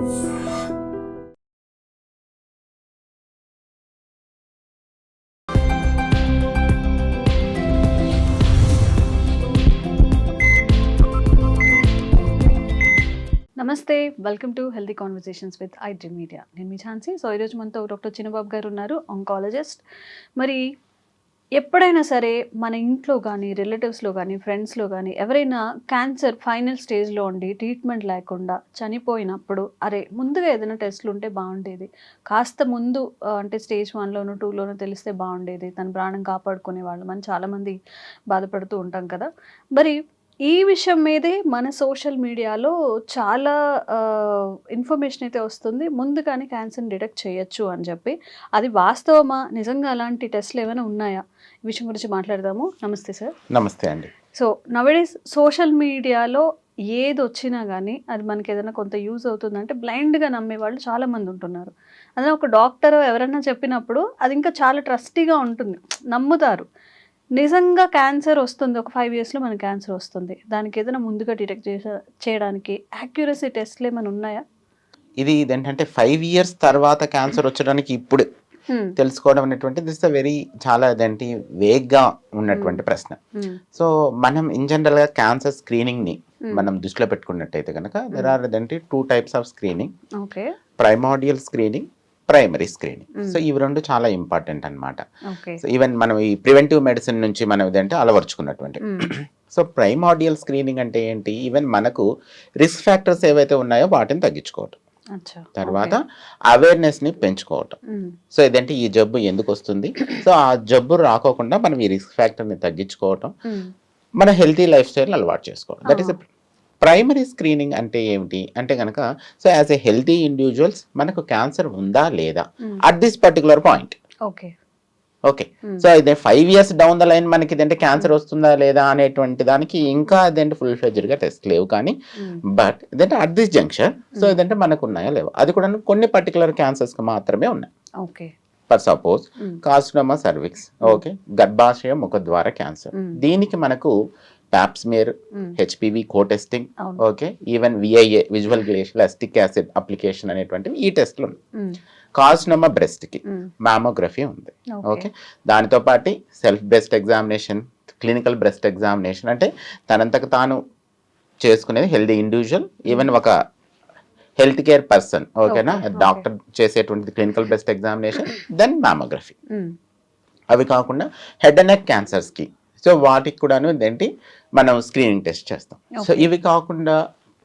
నమస్తే, welcome to healthy conversations with I dream media. నేను మీ ఛాన్సీ. So ఈరోజు మనతో డాక్టర్ చిన్నబాబు గారు ఉన్నారు, ఆంకాలజిస్ట్. మరి ఎప్పుడైనా సరే మన ఇంట్లో కానీ, రిలేటివ్స్లో కానీ, ఫ్రెండ్స్లో కానీ ఎవరైనా క్యాన్సర్ ఫైనల్ స్టేజ్లో ఉండి ట్రీట్మెంట్ లేకుండా చనిపోయినప్పుడు, అరే ముందుగా ఏదైనా టెస్ట్లు ఉంటే బాగుండేది, కాస్త ముందు అంటే స్టేజ్ 1లోనో 2లోనో తెలిస్తే బాగుండేది, తన ప్రాణం కాపాడుకునేవాళ్ళు మనం చాలామంది బాధపడుతూ ఉంటాం కదా. మరి ఈ విషయం మీదే మన సోషల్ మీడియాలో చాలా ఇన్ఫర్మేషన్ అయితే వస్తుంది, ముందుగానే క్యాన్సర్ని డిటెక్ట్ చేయొచ్చు అని చెప్పి. అది వాస్తవమా? నిజంగా అలాంటి టెస్ట్లు ఏమైనా ఉన్నాయా? ఈ విషయం గురించి మాట్లాడదాము. నమస్తే సార్. నమస్తే అండి. సో నవడేస్ సోషల్ మీడియాలో ఏది వచ్చినా కానీ అది మనకి ఏదైనా కొంత యూజ్ అవుతుందంటే బ్లైండ్గా నమ్మే వాళ్ళు చాలామంది ఉంటున్నారు. అదే ఒక డాక్టర్ ఎవరైనా చెప్పినప్పుడు అది ఇంకా చాలా ట్రస్టీగా ఉంటుంది, నమ్ముతారు. నిజంగా క్యాన్సర్ వస్తుంది, ఒక 5 yearsలో మనకి క్యాన్సర్ వస్తుంది, దానికి ఏదైనా ముందుగా డిటెక్ట్ చేయడానికి యాక్యురసీ టెస్ట్లు ఏమైనా ఉన్నాయా? ఇదేంటంటే 5 years తర్వాత క్యాన్సర్ వచ్చడానికి ఇప్పుడు తెలుసుకోవడం అనేటువంటిది దిస్ వెరీ చాలా ఇదేంటి వేగ్గా ఉన్నటువంటి ప్రశ్న. సో మనం ఇన్ జనరల్గా క్యాన్సర్ స్క్రీనింగ్ని మనం దృష్టిలో పెట్టుకున్నట్టయితే కనుక దెర్ ఆర్ ఇదేంటి 2 types of screening. Primordial screening, primary screening. So ఇవి రెండు చాలా ఇంపార్టెంట్ అనమాట. సో ఈవెన్ మనం ఈ ప్రివెంటివ్ మెడిసిన్ నుంచి మనం ఇదంటే అలవర్చుకున్నటువంటి. సో ప్రైమార్డియల్ స్క్రీనింగ్ అంటే ఏంటి? ఈవెన్ మనకు రిస్క్ ఫ్యాక్టర్స్ ఏవైతే ఉన్నాయో వాటిని తగ్గించుకోవటం, తర్వాత అవేర్నెస్ ని పెంచుకోవటం. సో ఇదంటే ఈ జబ్బు ఎందుకు వస్తుంది, సో ఆ జబ్బు రాకోకుండా మనం ఈ రిస్క్ ఫ్యాక్టర్ ని తగ్గించుకోవటం, మన హెల్తీ లైఫ్ స్టైల్ అలవాటు చేసుకోవడం. That is primary screening. అంటే ఏమిటి అంటే కనుక, so as a healthy individuals మనకు క్యాన్సర్ ఉందా లేదా at this particular point. Okay, so ఇదే 5 years డౌన్ ద లైన్ మనకి ఇదంటే క్యాన్సర్ వస్తుందా లేదా అనేటువంటి దానికి ఇంకా ఇదంటే ఫుల్ ఫ్లెడ్జ్డ్ గా టెస్ట్ లేవు. కానీ బట్ ఇదంటే అట్ దిస్ జంక్షన్, సో ఇదంటే మనకు ఉన్నాయా లేవు, అది కూడా కొన్ని పర్టికులర్ క్యాన్సర్స్ కి మాత్రమే ఉన్నాయి. For suppose carcinoma cervix, okay, గర్భాశయ ముఖద్వార క్యాన్సర్, దీనికి మనకు pap smear, HPV co testing, okay, even VIA visual glacial acetic acid application అనేటువంటివి ఈ టెస్ట్లు ఉన్నాయి. కార్సినోమా బ్రెస్ట్ కి మామోగ్రఫీ ఉంది. ఓకే, దానితో పాటు self breast examination, clinical breast examination అంటే తనంతకు తాను చేసుకునేది హెల్దీ ఇండివిజువల్, ఈవెన్ ఒక హెల్త్ కేర్ పర్సన్, ఓకేనా, డాక్టర్ చేసేటువంటి clinical breast examination, then mammography. అవి కాకుండా హెడ్ అండ్ నెక్ క్యాన్సర్స్ కి, సో వాటికి కూడాను ఏంటి మనం స్క్రీనింగ్ టెస్ట్ చేస్తాం. సో ఇవి కాకుండా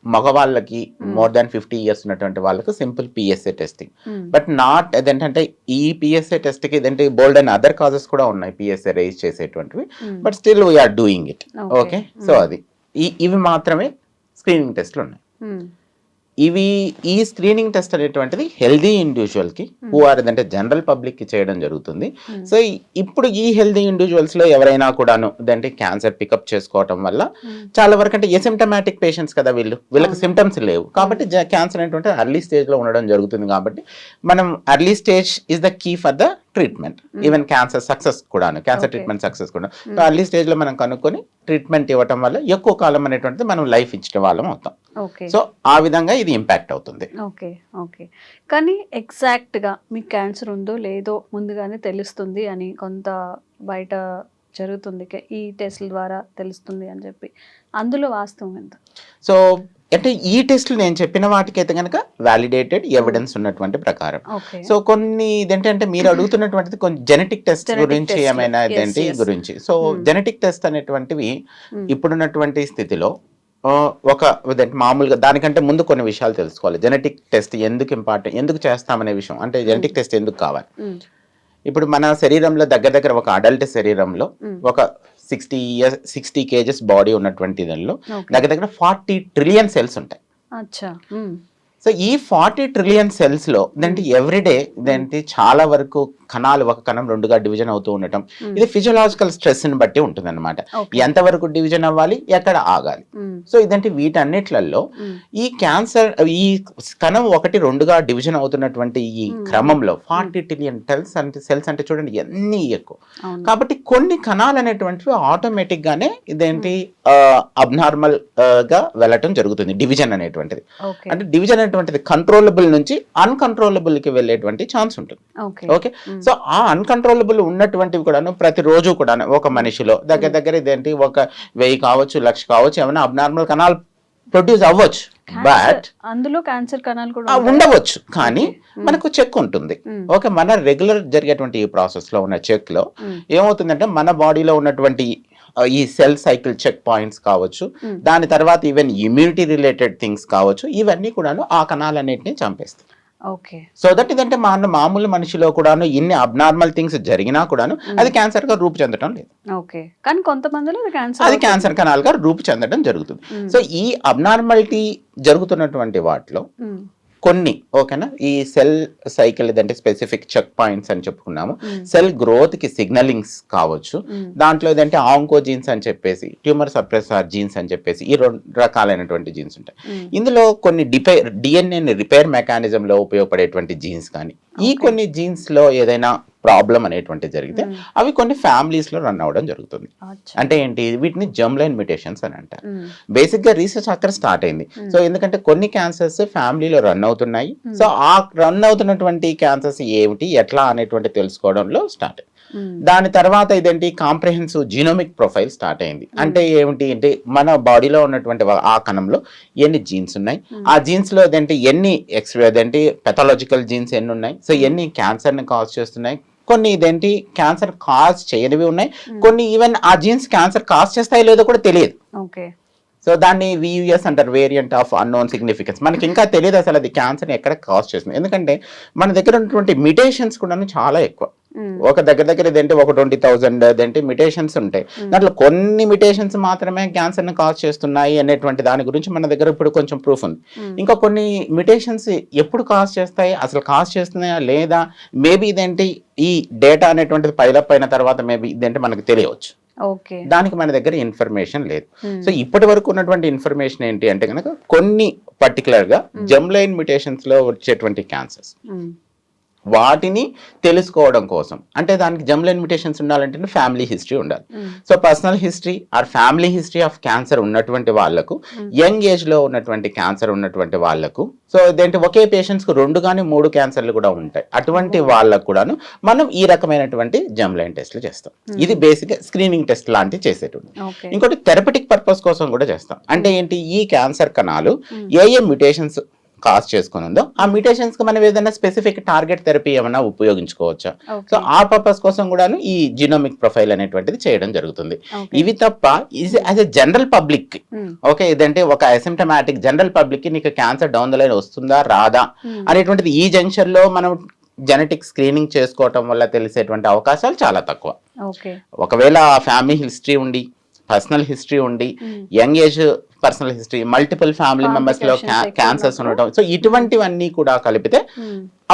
మగవాళ్ళకి మోర్ దాన్ 50 years ఉన్నటువంటి వాళ్ళకు simple PSA testing. But not అదేంటంటే ఈ పిఎస్ఏ టెస్ట్ కి ఇదంటే బోల్డ్ అండ్ అదర్ కాజెస్ కూడా ఉన్నాయి పిఎస్ఏ రైజ్ చేసేటువంటివి, but still we're doing it. Okay, so అది ఇవి మాత్రమే స్క్రీనింగ్ టెస్ట్లు ఉన్నాయి. ఈ స్క్రీనింగ్ టెస్ట్ అనేటువంటిది హెల్దీ ఇండివిజువల్ కి హూ ఆర్ అంటే జనరల్ పబ్లిక్ కి చేయడం జరుగుతుంది. సో ఇప్పుడు ఈ హెల్దీ ఇండివిజువల్స్ లో ఎవరైనా కూడాను అంటే క్యాన్సర్ పికప్ చేసుకోవటం వల్ల చాలా వరకు అంటే ఎసిమ్టమాటిక్ పేషెంట్స్ కదా వీళ్ళకి సిమ్టమ్స్ లేవు కాబట్టి క్యాన్సర్ అనేటువంటి అర్లీ స్టేజ్ లో ఉండడం జరుగుతుంది. కాబట్టి మనం early stage is the key for the treatment, even cancer success కూడా, క్యాన్సర్ ట్రీట్మెంట్ సక్సెస్ కూడా. సో అర్లీ స్టేజ్ లో మనం కనుక్కొని ట్రీట్మెంట్ ఇవ్వటం వల్ల ఎక్కువ కాలం అనేటువంటిది మనం లైఫ్ ఇచ్చిన వాళ్ళం అవుతాం. సో ఆ విధంగా ఇది ఇంపాక్ట్ అవుతుంది. ఓకే, కానీ ఎగ్జాక్ట్ గా మీకు క్యాన్సర్ ఉందో లేదో ముందుగానే తెలుస్తుంది అని కొంత బయట జరుగుతుంది, ఈ టెస్ట్ల ద్వారా తెలుస్తుంది అని చెప్పి, అందులో వాస్తవం ఎంత? సో అంటే ఈ టెస్ట్లు నేను చెప్పిన వాటికైతే కనుక వ్యాలిడేటెడ్ ఎవిడెన్స్ ఉన్నటువంటి ప్రకారం. సో కొన్ని ఇదేంటంటే మీరు అడుగుతున్నటువంటిది కొన్ని జెనెటిక్ టెస్ట్ గురించి ఏమైనా ఇదేంటి గురించి. సో జెనెటిక్ టెస్ట్ అనేటువంటివి ఇప్పుడున్నటువంటి స్థితిలో ఒక మామూలుగా దానికంటే ముందు కొన్ని విషయాలు తెలుసుకోవాలి. జెనెటిక్ టెస్ట్ ఎందుకు ఇంపార్టెంట్, ఎందుకు చేస్తామనే విషయం, అంటే జెనెటిక్ టెస్ట్ ఎందుకు కావాలి. ఇప్పుడు మన శరీరంలో దగ్గర ఒక అడల్ట్ శరీరంలో ఒక 60 kgs బాడీ ఉన్నటువంటి దానిలో దగ్గర 40 trillion cells ఉంటాయి. సో ఈ 40 trillion cells లో ఇదంటే ఎవ్రీడే ఇదేంటి చాలా వరకు కణాలు ఒక కణం రెండుగా డివిజన్ అవుతూ ఉండటం, ఇది ఫిజియోలాజికల్ స్ట్రెస్ ని బట్టి ఉంటుంది అనమాట. ఎంతవరకు డివిజన్ అవ్వాలి, ఎక్కడ ఆగాలి. సో ఇదంటే వీటన్నిట్లలో ఈ క్యాన్సర్ ఈ కణం ఒకటి రెండుగా డివిజన్ అవుతున్నటువంటి ఈ క్రమంలో 40 trillion సెల్స్ అంటే చూడండి ఎన్ని ఎక్కువ. కాబట్టి కొన్ని కణాలు అనేటువంటివి ఆటోమేటిక్ గానే ఇదేంటి అబ్నార్మల్ గా వెళ్ళటం జరుగుతుంది డివిజన్ అనేటువంటిది. అంటే డివిజన్ ఉన్నటువంటిది కంట్రోలబుల్ నుంచి అన్కంట్రోలబుల్ కి వెళ్ళేటువంటి ఛాన్స్ ఉంటుంది. ఓకే, సో ఆ అన్కంట్రోలబుల్ ఉన్నటువంటివి కూడాను ప్రతిరోజు కూడా ఒక మనిషిలో దగ్గర ఇదేంటి 1000 కావచ్చు, 1,00,000 కావచ్చు, ఏమైనా అబ్నార్మల్ కణాలు ప్రొడ్యూస్ అవ్వచ్చు, బట్ అందులో క్యాన్సర్ కణాలు కూడా ఉండవచ్చు. కానీ మనకు చెక్ ఉంటుంది. ఓకే, మన రెగ్యులర్ జరిగేటువంటి ఈ ప్రాసెస్ లో ఉన్న చెక్ లో ఏమవుతుందంటే మన బాడీలో ఉన్నటువంటి ఈ సెల్ సైకిల్ చెక్ పాయింట్స్ కావచ్చు, దాని తర్వాత ఈవెన్ ఇమ్యూనిటీ రిలేటెడ్ థింగ్స్ కావచ్చు, ఇవన్నీ కూడాను ఆ కణాలన్నింటినీ చంపేస్తాయి. ఓకే, సో దట్ ఇదంటే మామూలు మనిషిలో కూడాను ఇన్ని అబ్నార్మల్ థింగ్స్ జరిగినా కూడాను అది క్యాన్సర్ గా రూపు చెందడం లేదు. ఓకే, కానీ కొంతమందిలో అది క్యాన్సర్ కణాలుగా రూపు చెందడం జరుగుతుంది. సో ఈ అబ్నార్మాలిటీ జరుగుతున్నటువంటి వాటిలో కొన్ని ఓకేనా ఈ సెల్ సైకిల్ ఏదంటే స్పెసిఫిక్ చెక్ పాయింట్స్ అని చెప్పుకున్నాము. సెల్ గ్రోత్ కి సిగ్నలింగ్స్ కావచ్చు, దాంట్లో ఏదంటే ఆంకో జీన్స్ అని చెప్పేసి, ట్యూమర్ సప్రెసర్ జీన్స్ అని చెప్పేసి ఈ 2 రకాలైనటువంటి జీన్స్ ఉంటాయి. ఇందులో కొన్ని డిఎన్ఏ రిపేర్ మెకానిజం లో ఉపయోగపడేటువంటి జీన్స్ కానీ ఈ కొన్ని జీన్స్ లో ఏదైనా ప్రాబ్లం అనేటువంటి జరిగితే అవి కొన్ని ఫ్యామిలీస్ లో రన్ అవ్వడం జరుగుతుంది. అంటే ఏంటి, వీటిని జర్మ్ లైన్ మ్యుటేషన్స్ అని అంటారు. బేసిక్ గా రీసెర్చ్ అక్కడ స్టార్ట్ అయింది. సో ఎందుకంటే కొన్ని క్యాన్సర్స్ ఫ్యామిలీలో రన్ అవుతున్నాయి. సో ఆ రన్ అవుతున్నటువంటి క్యాన్సర్స్ ఏమిటి, ఎట్లా అనేటువంటి తెలుసుకోవడంలో స్టార్ట్ అయింది. దాని తర్వాత ఇదేంటి కాంప్రహెన్సివ్ జీనోమిక్ ప్రొఫైల్ స్టార్ట్ అయింది. అంటే ఏమిటి అంటే మన బాడీలో ఉన్నటువంటి ఆ కణంలో ఎన్ని జీన్స్ ఉన్నాయి, ఆ జీన్స్ లో ఏదంటే ఎన్ని ఏదంటే పెథాలజికల్ జీన్స్ ఎన్ని ఉన్నాయి, సో ఎన్ని క్యాన్సర్ ని కాజ్ చేస్తున్నాయి, కొన్ని ఇదేంటి క్యాన్సర్ కాజ్ చేయనివి ఉన్నాయి, కొన్ని ఈవెన్ ఆ జీన్స్ క్యాన్సర్ కాజ్ చేస్తాయో లేదో కూడా తెలియదు. సో దాన్ని VUS అంటారు, వేరియంట్ ఆఫ్ అన్నోన్ సిగ్నిఫికెన్స్. మనకి ఇంకా తెలియదు అసలు అది క్యాన్సర్ ఎక్కడ కాజ్ చేస్తుంది. ఎందుకంటే మన దగ్గర ఉన్నటువంటి మిటేషన్స్ కూడా చాలా ఎక్కువ. ఒక దగ్గర ఇదేంటి 20,000 అదేంటి మిటేషన్స్ ఉంటాయి. దాంట్లో కొన్ని మిటేషన్స్ మాత్రమే క్యాన్సర్ ని కాజ్ చేస్తున్నాయి అనేటువంటి దాని గురించి మన దగ్గర ఇప్పుడు కొంచెం ప్రూఫ్ ఉంది. ఇంకా కొన్ని మిటేషన్స్ ఎప్పుడు కాజ్ చేస్తాయి, అసలు కాజ్ చేస్తున్నాయా లేదా, మేబీ ఇదేంటి ఈ డేటా అనేటువంటిది పైలప్ అయిన తర్వాత మేబీ ఇదేంటి మనకు తెలియవచ్చు. దానికి మన దగ్గర ఇన్ఫర్మేషన్ లేదు. సో ఇప్పటి వరకు ఉన్నటువంటి ఇన్ఫర్మేషన్ ఏంటి అంటే కనుక కొన్ని పర్టికులర్ గా జర్మ్ లైన్ మ్యుటేషన్స్ లో వచ్చేటువంటి క్యాన్సర్స్ వాటిని తెలుసుకోవడం కోసం, అంటే దానికి జర్మ్ లైన్ మ్యుటేషన్స్ ఉండాలంటే ఫ్యామిలీ హిస్టరీ ఉండాలి. So personal history or family history of cancer ఉన్నటువంటి వాళ్ళకు, యంగ్ ఏజ్ లో ఉన్నటువంటి క్యాన్సర్ ఉన్నటువంటి వాళ్ళకు, సో ఇదేంటి ఒకే పేషెంట్స్ కు 2 కానీ 3 క్యాన్సర్లు కూడా ఉంటాయి. అటువంటి వాళ్ళకు కూడాను మనం ఈ రకమైనటువంటి జర్మ్ లైన్ టెస్ట్లు చేస్తాం. ఇది బేసిక్ స్క్రీనింగ్ టెస్ట్ లాంటివి చేసేటువంటి. ఇంకోటి థెరపటిక్ పర్పస్ కోసం కూడా చేస్తాం. అంటే ఏంటి, ఈ క్యాన్సర్ కణాలు ఏ మ్యుటేషన్స్ కాజ్ చేసుకుని ఉందో ఆ మ్యూటేషన్స్ కి మనం ఏదైనా స్పెసిఫిక్ టార్గెట్ థెరపీ ఏమైనా ఉపయోగించుకోవచ్చా, సో ఆ పర్పస్ కోసం కూడాను ఈ జీనోమిక్ ప్రొఫైల్ అనేటువంటిది చేయడం జరుగుతుంది. ఇవి తప్ప as a general public okay ఇదంటే ఒక అసిమ్టమాటిక్ జనరల్ పబ్లిక్ కి నీకు క్యాన్సర్ డౌన్ ద లైన్ వస్తుందా రాదా అనేటువంటిది ఈ జంక్షన్ లో మనం జెనెటిక్ స్క్రీనింగ్ చేసుకోవటం వల్ల తెలిసేటువంటి అవకాశాలు చాలా తక్కువ. ఒకవేళ ఫ్యామిలీ హిస్టరీ ఉండి, పర్సనల్ హిస్టరీ ఉండి, young age personal history, multiple family members లో క్యాన్సర్స్ ఉండటం, సో ఇటువంటివన్నీ కూడా కలిపితే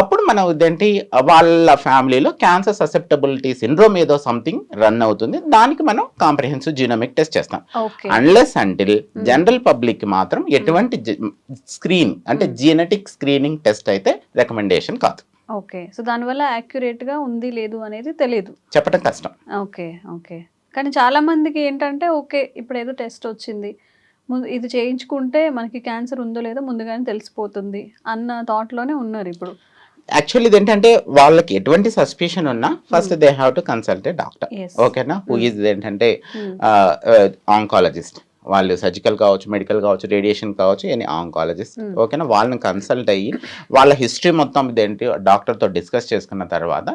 అప్పుడు మనం ఇదేంటి వాళ్ళ ఫ్యామిలీలో క్యాన్సర్ ససెప్టబిలిటీ సిండ్రోమ్ ఏదో సంథింగ్ రన్ అవుతుంది, దానికి మనం కాంప్రహెన్సివ్ జీనోమిక్ టెస్ట్ చేస్తాం. అన్లెస్ అంటిల్ జనరల్ పబ్లిక్ మాత్రం ఎటువంటి స్క్రీన్ అంటే జీనెటిక్ స్క్రీనింగ్ టెస్ట్ అయితే రికమెండేషన్ కాదు. ఓకే, సో దానివల్ల యాక్యురేట్ గా ఉంది లేదు అనేది తెలియదు, చెప్పడం కష్టం. ఓకే ఓకే, కానీ చాలా మందికి ఏంటంటే ఓకే ఇప్పుడు ఏదో టెస్ట్ వచ్చింది, ఇది చేయించుకుంటే మనకి క్యాన్సర్ ఉందో లేదో ముందుగానే తెలిసిపోతుంది అన్న థాట్ లోనే ఉన్నారు ఇప్పుడు. యాక్చువల్లీ ఇదేంటంటే వాళ్ళకి ఎటువంటి సస్పిషన్ ఉన్నా first they have to consult a doctor. ఓకేనా, హూ ఈజ్ ఏంటంటే ఆంకాలజిస్ట్, వాళ్ళు సర్జికల్ కావచ్చు, మెడికల్ కావచ్చు, రేడియేషన్ కావచ్చు, ఎనీ ఆంకాలజిస్ట్ ఓకేనా, వాళ్ళని కన్సల్ట్ అయ్యి వాళ్ళ హిస్టరీ మొత్తం ఇదేంటి డాక్టర్తో డిస్కస్ చేసుకున్న తర్వాత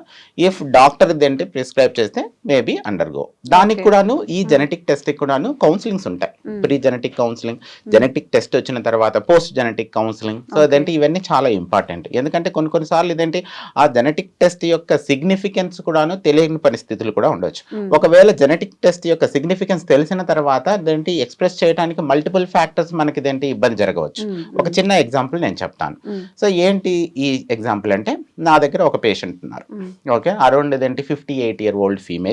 ఇఫ్ డాక్టర్ ఇదేంటి ప్రిస్క్రైబ్ చేస్తే మేబీ అండర్గో. దానికి కూడాను ఈ జెనెటిక్ టెస్ట్కి కూడాను కౌన్సిలింగ్స్ ఉంటాయి, pre genetic counselling, genetic test వచ్చిన తర్వాత పోస్ట్ జెనెటిక్ కౌన్సిలింగ్. సో అదేంటి ఇవన్నీ చాలా ఇంపార్టెంట్, ఎందుకంటే కొన్నిసార్లు ఇదేంటి ఆ జెనెటిక్ టెస్ట్ యొక్క సిగ్నిఫికెన్స్ కూడాను తెలియని పరిస్థితులు కూడా ఉండొచ్చు. ఒకవేళ జెనెటిక్ టెస్ట్ యొక్క సిగ్నిఫికెన్స్ తెలిసిన తర్వాత అదేంటి ఎక్స్ప్రెస్ చేయడానికి మల్టిపుల్ ఫ్యాక్టర్స్ మనకి ఇదేంటి ఇబ్బంది జరగవచ్చు. ఒక చిన్న ఎగ్జాంపుల్ నేను చెప్తాను. సో ఏంటి ఈ ఎగ్జాంపుల్ అంటే, నా దగ్గర ఒక పేషెంట్ ఉన్నారు ఓకే, అరౌండ్ ఇదేంటి 58-year-old ఫీమేల్.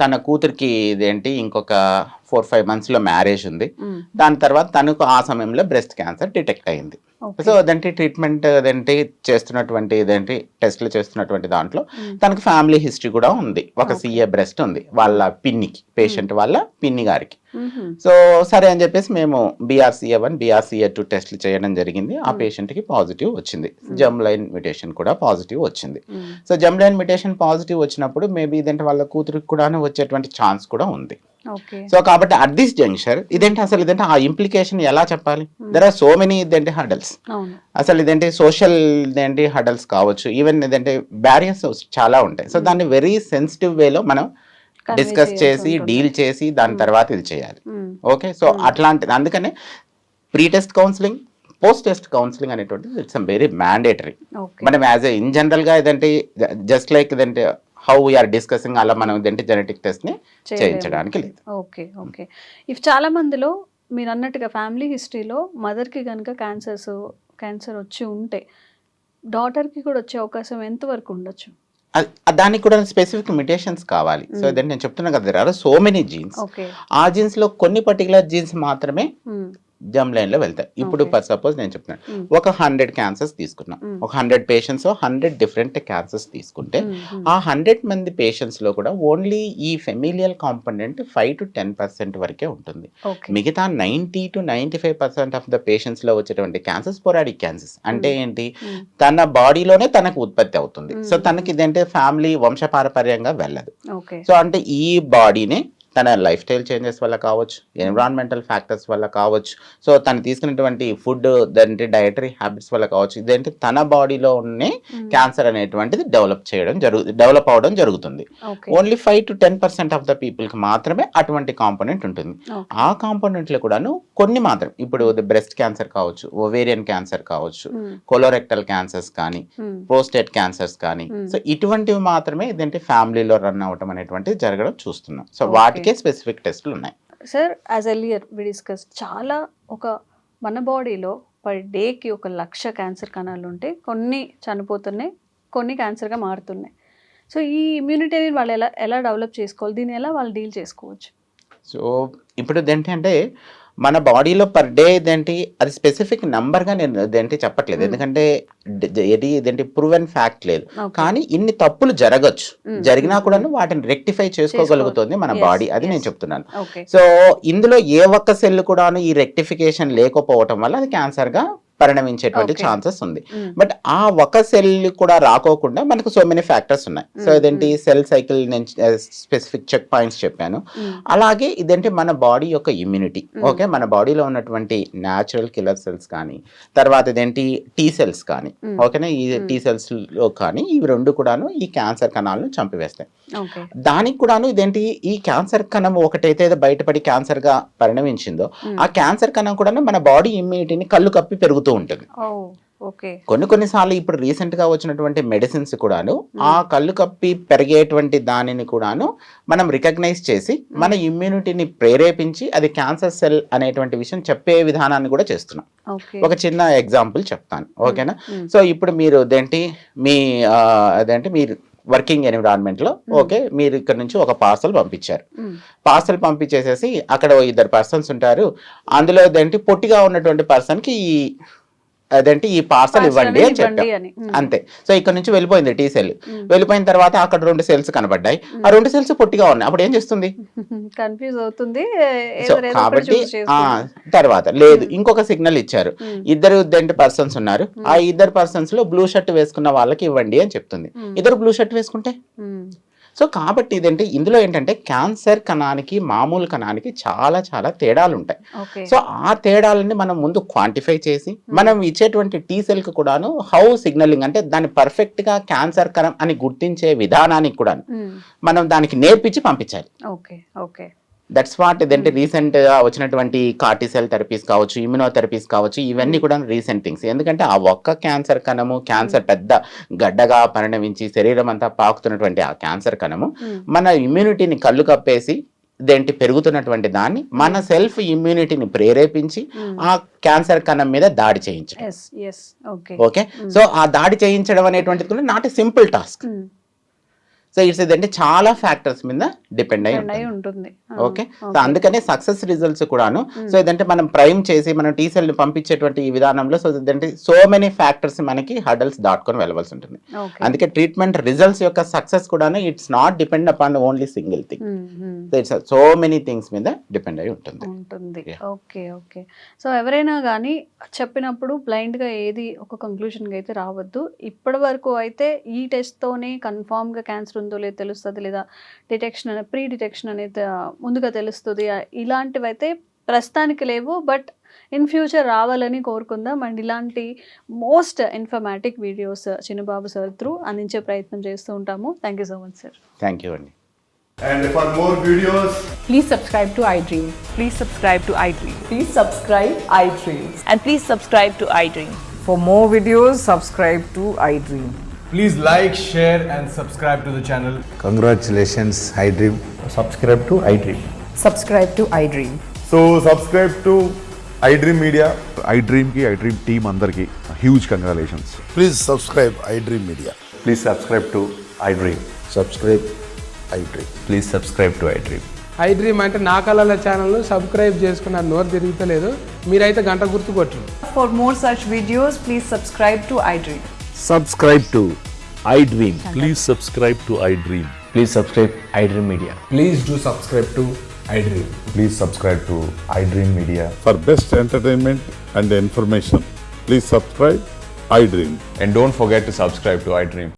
తన కూతురికి ఇదేంటి ఇంకొక 4-5 monthsలో మ్యారేజ్ ఉంది. దాని తర్వాత తనకు ఆ సమయంలో బ్రెస్ట్ క్యాన్సర్ డిటెక్ట్ అయింది. సో అదంటే ట్రీట్మెంట్ అదంటే చేస్తున్నటువంటి ఇదేంటి టెస్ట్లు చేస్తున్నటువంటి దాంట్లో తనకు ఫ్యామిలీ హిస్టరీ కూడా ఉంది. ఒక CA బ్రెస్ట్ ఉంది వాళ్ళ పిన్నికి, పేషెంట్ వాళ్ళ పిన్ని గారికి. సో సరే అని చెప్పేసి మేము BRCA1 BRCA2 టెస్ట్లు చేయడం జరిగింది. ఆ పేషెంట్కి పాజిటివ్ వచ్చింది. జర్మ్ లైన్ మ్యుటేషన్ కూడా పాజిటివ్ వచ్చింది. So germ line mutation positive వచ్చినప్పుడు మేబీ ఇదంటే వాళ్ళ కూతురికి కూడా వచ్చేటువంటి ఛాన్స్ కూడా ఉంది. సో కాబట్టి అట్ దిస్ జంక్షన్ ఇదేంటి అసలు ఇదంటే ఆ ఇంప్లికేషన్ ఎలా చెప్పాలి? దెర్ ఆర్ సో మెనీ ఇదేంటి హడల్స్. అసలు ఇదేంటి సోషల్ ఇదేంటి హడల్స్ కావచ్చు, ఈవెన్ ఇదంటే బ్యారియర్స్ చాలా ఉంటాయి. సో దాన్ని వెరీ సెన్సిటివ్ వేలో మనం డిస్కస్ చేసి డీల్ చేసి దాని తర్వాత ఇది చేయాలి. ఓకే, సో అట్లాంటిది అందుకనే pre test counselling, post test counselling అనేటువంటిది ఇట్స్ వెరీ మ్యాండేటరీ. మనం యాజ్ ఇన్ జనరల్ గా ఇదంటే జస్ట్ లైక్ ఇదంటే హౌ వీఆర్ డిస్కసింగ్ అలా మనం ఇదంటే జెనెటిక్ టెస్ట్ ని చేయించడానికి లేదు. Okay okay. ఇఫ్ చాలా మందిలో మీరు అన్నట్టుగా ఫ్యామిలీ హిస్టరీలో మదర్కి కనుక క్యాన్సర్ వచ్చి ఉంటే డాటర్కి కూడా వచ్చే అవకాశం ఎంతవరకు ఉండొచ్చు? దానికి కూడా స్పెసిఫిక్ మ్యుటేషన్స్ కావాలి. సో ఇదంటే నేను చెప్తున్నా కదా, there are so many genes. ఆ జీన్స్ లో కొన్ని పర్టికులర్ జీన్స్ మాత్రమే జర్మ్ లైన్ లో వెళ్తాయి. ఇప్పుడు ఫర్ సపోజ్ నేను చెప్తున్నాను, ఒక 100 క్యాన్సర్స్ తీసుకున్నాం, ఒక 100 పేషెంట్స్ 100 డిఫరెంట్ క్యాన్సర్స్ తీసుకుంటే ఆ 100 మంది పేషెంట్స్ లో కూడా ఓన్లీ ఈ ఫెమిలియల్ కాంపోనెంట్ 5 to 10% వరకే ఉంటుంది. మిగతా 90 to 95% ఆఫ్ ద పేషెంట్స్ లో వచ్చేటువంటి క్యాన్సర్ స్పోరాడిక్ క్యాన్సర్స్. అంటే ఏంటి, తన బాడీలోనే తనకు ఉత్పత్తి అవుతుంది. సో తనకి ఇదంటే ఫ్యామిలీ వంశపారపర్యంగా వెళ్ళదు. సో అంటే ఈ బాడీని తన లైఫ్ స్టైల్ చేంజెస్ వల్ల కావచ్చు, ఎన్విరాన్మెంటల్ ఫ్యాక్టర్స్ వల్ల కావచ్చు, సో తను తీసుకున్నటువంటి ఫుడ్ దాంట్లో డయటరీ హ్యాబిట్స్ వల్ల కావచ్చు, ఇదేంటి తన బాడీలోనే క్యాన్సర్ అనేటువంటిది డెవలప్ అవడం జరుగుతుంది. ఓన్లీ 5 to 10% ఆఫ్ ద పీపుల్కి మాత్రమే అటువంటి కాంపోనెంట్ ఉంటుంది. ఆ కాంపోనెంట్లో కూడాను కొన్ని మాత్రం, ఇప్పుడు బ్రెస్ట్ క్యాన్సర్ కావచ్చు, ఓవేరియన్ క్యాన్సర్ కావచ్చు, కొలోరెక్టల్ క్యాన్సర్స్ కానీ, ప్రోస్టేట్ క్యాన్సర్స్ కానీ, సో ఇటువంటివి మాత్రమే ఇదేంటి ఫ్యామిలీలో రన్ అవటం అనేటువంటిది జరగడం చూస్తున్నాం. సో వాటికే స్పెసిఫిక్ టెస్ట్లు ఉన్నాయి. Sir, as earlier we discuss, చాలా మన బాడీలో పర్ డేకి 1,00,000 క్యాన్సర్ కణాలు ఉంటే కొన్ని చనిపోతున్నాయి, కొన్ని క్యాన్సర్గా మారుతున్నాయి. సో ఈ ఇమ్యూనిటీని వాళ్ళు ఎలా డెవలప్ చేసుకోవాలి, దీన్ని ఎలా వాళ్ళు డీల్ చేసుకోవచ్చు? సో ఇప్పుడు ఏంటంటే మన బాడీలో పర్ డే ఇదేంటి అది స్పెసిఫిక్ నంబర్గా నేను ఇదేంటి చెప్పట్లేదు, ఎందుకంటే ఇదేంటి ప్రూవెన్ ఫ్యాక్ట్ లేదు. కానీ ఇన్ని తప్పులు జరగచ్చు, జరిగినా కూడా వాటిని రెక్టిఫై చేసుకోగలుగుతుంది మన బాడీ, అది నేను చెప్తున్నాను. సో ఇందులో ఏ ఒక్క సెల్ కూడాను ఈ రెక్టిఫికేషన్ లేకపోవటం వల్ల అది క్యాన్సర్గా పరిణమించేటువంటి ఛాన్సెస్ ఉంది. బట్ ఆ ఒక సెల్ కూడా రాకోకుండా మనకు సో మెనీ ఫ్యాక్టర్స్ ఉన్నాయి. సో ఇదేంటి సెల్ సైకిల్ నేను స్పెసిఫిక్ చెక్ పాయింట్స్ చెప్పాను. అలాగే ఇదేంటి మన బాడీ యొక్క ఇమ్యూనిటీ. ఓకే, మన బాడీలో ఉన్నటువంటి న్యాచురల్ కిల్లర్ సెల్స్ కానీ, తర్వాత ఇదేంటి T cells కానీ, ఓకేనా, ఈ T cells లో కానీ ఇవి రెండు కూడాను ఈ క్యాన్సర్ కణాలను చంపివేస్తాయి. దానికి కూడాను ఇదేంటి ఈ క్యాన్సర్ కణం ఒకటైతే బయటపడి క్యాన్సర్ గా పరిణమించిందో ఆ క్యాన్సర్ కణం కూడా మన బాడీ ఇమ్యూనిటీని కళ్ళు కప్పి పెరుగుతూ ఉంటుంది. కొన్నిసార్లు ఇప్పుడు రీసెంట్ గా వచ్చినటువంటి మెడిసిన్స్ కూడాను ఆ కళ్ళు కప్పి పెరిగేటువంటి దానిని కూడాను మనం రికగ్నైజ్ చేసి మన ఇమ్యూనిటీని ప్రేరేపించి అది క్యాన్సర్ సెల్ అనేటువంటి విషయం చెప్పే విధానాన్ని కూడా చేస్తున్నాం. ఒక చిన్న ఎగ్జాంపుల్ చెప్తాను, ఓకేనా. సో ఇప్పుడు మీరు మీరు వర్కింగ్ ఎన్విరాన్మెంట్ లో, ఓకే, మీరు ఇక్కడ నుంచి ఒక పార్సల్ పంపించారు. పార్సల్ పంపించేసేసి అక్కడ 2 పర్సన్స్ ఉంటారు. అందులో ఏంటి పొట్టిగా ఉన్నటువంటి పర్సన్ కి అదేంటి ఈ పార్సల్ ఇవ్వండి అని చెప్పాం, అంతే. సో ఇక్కడ నుంచి వెళ్ళిపోయింది T cell. వెళ్ళిపోయిన తర్వాత అక్కడ 2 cells కనబడ్డాయి. ఆ 2 cells పొట్టిగా ఉన్నాయి. అప్పుడు ఏం చేస్తుంది? కన్ఫ్యూజ్ అవుతుంది. కాబట్టి తర్వాత లేదు, ఇంకొక సిగ్నల్ ఇచ్చారు. 2 పర్సన్స్ ఉన్నారు. ఆ 2 పర్సన్స్ లో బ్లూ షర్ట్ వేసుకున్న వాళ్ళకి ఇవ్వండి అని చెప్తుంది. 2 బ్లూ షర్ట్ వేసుకుంటే, సో కాబట్టి ఇదేంటి ఇందులో ఏంటంటే క్యాన్సర్ కణానికి మామూలు కణానికి చాలా చాలా తేడాలు ఉంటాయి. సో ఆ తేడాలని మనం ముందు క్వాంటిఫై చేసి మనం ఇచ్చేటువంటి T cell కి కూడాను హౌ సిగ్నలింగ్ అంటే దాన్ని పర్ఫెక్ట్ గా క్యాన్సర్ కణం అని గుర్తించే విధానానికి కూడా మనం దానికి నేర్పించి పంపించాలి. దట్స్ వాట్ ఇదంటే రీసెంట్ గా వచ్చినటువంటి కార్టిసెల్ థెరపీస్ కావచ్చు, ఇమ్యునోథెరపీస్ కావచ్చు, ఇవన్నీ కూడా రీసెంట్ థింగ్స్. ఎందుకంటే ఆ ఒక్క క్యాన్సర్ కణము క్యాన్సర్ పెద్ద గడ్డగా పరిణమించి శరీరం అంతా పాకుతున్నటువంటి ఆ క్యాన్సర్ కణము మన ఇమ్యూనిటీని కళ్ళు కప్పేసి పెరుగుతున్నటువంటి దాన్ని మన సెల్ఫ్ ఇమ్యూనిటీని ప్రేరేపించి ఆ క్యాన్సర్ కణం మీద దాడి చేయించడం. ఓకే, సో ఆ దాడి చేయించడం అనేటువంటిది కూడా not a simple task. So it's ఏంటంటే చాలా ఫ్యాక్టర్స్ మీద డిపెండ్ అయి Depend అయి ఉంటుంది. ఉంటుంది. ఓకే, సో అందుకనే సక్సెస్ రిజల్ట్స్ కూడాను సో ఇదంటే మనం ప్రైమ్ చేసి మనం టీ సెల్ పింపించేటువంటి ఈ విధానంలో సో ఇదంటే సో మెనీ ఫ్యాక్టర్స్ మనకి హర్డల్స్ దాటుకొని వెళ్ళవలసి ఉంటుంది. ఓకే. అందుకే ట్రీట్మెంట్ రిజల్ట్స్ యొక్క సక్సెస్ కూడాను it's not depend upon only single thing, so it's so many things మీద డిపెండ్ అయి ఉంటుంది. ఉంటుంది. Yeah. Okay, okay. సో ఎవరైనా కానీ చెప్పినప్పుడు బ్లైండ్గా ఏది ఒక కంక్లూషన్కి అయితే రావద్దు. ఇప్పటి వరకు అయితే ఈ టెస్ట్తోనే కన్ఫామ్గా క్యాన్సర్ ఉందో లేదో తెలుస్తుంది, లేదా డిటెక్షన్ ప్రీ డిటెక్షన్ అనేది ముందుగా తెలుస్తుంది, ఇలాంటివి అయితే ప్రస్తుతానికి లేవు. బట్ ఇన్ ఫ్యూచర్ రావాలని కోరుకుందాం. అండ్ ఇలాంటి మోస్ట్ ఇన్ఫర్మేటిక్ వీడియోస్ చిన్నబాబు సార్ త్రూ అందించే ప్రయత్నం చేస్తూ ఉంటాము. Thank you so much sir. Thank you అండి. And for more videos, Please subscribe to iDream. Please subscribe to iDream. Please subscribe iDream. And please subscribe to iDream. For more videos, subscribe to iDream. please like, share, and subscribe to the channel. Congratulations, iDream. subscribe to iDream. Subscribe to iDream. So subscribe to iDream Media. iDream की iDream team अंदर की huge congratulations. Please subscribe iDream Media. Please subscribe to iDream. Subscribe iDream. Please subscribe to iDream. iDream అంటే నా కళల channel subscribe చేసుకున్న నోరు తిరుగుతలేదు, మీరైతే గంట గుర్తు కొట్టండి. For more such videos, please subscribe to iDream. Subscribe to iDream. Please subscribe to iDream. Please subscribe iDream Media. Please do subscribe to iDream. Please subscribe to iDream Media. For best entertainment and information, please subscribe iDream. And don't forget to subscribe to iDream.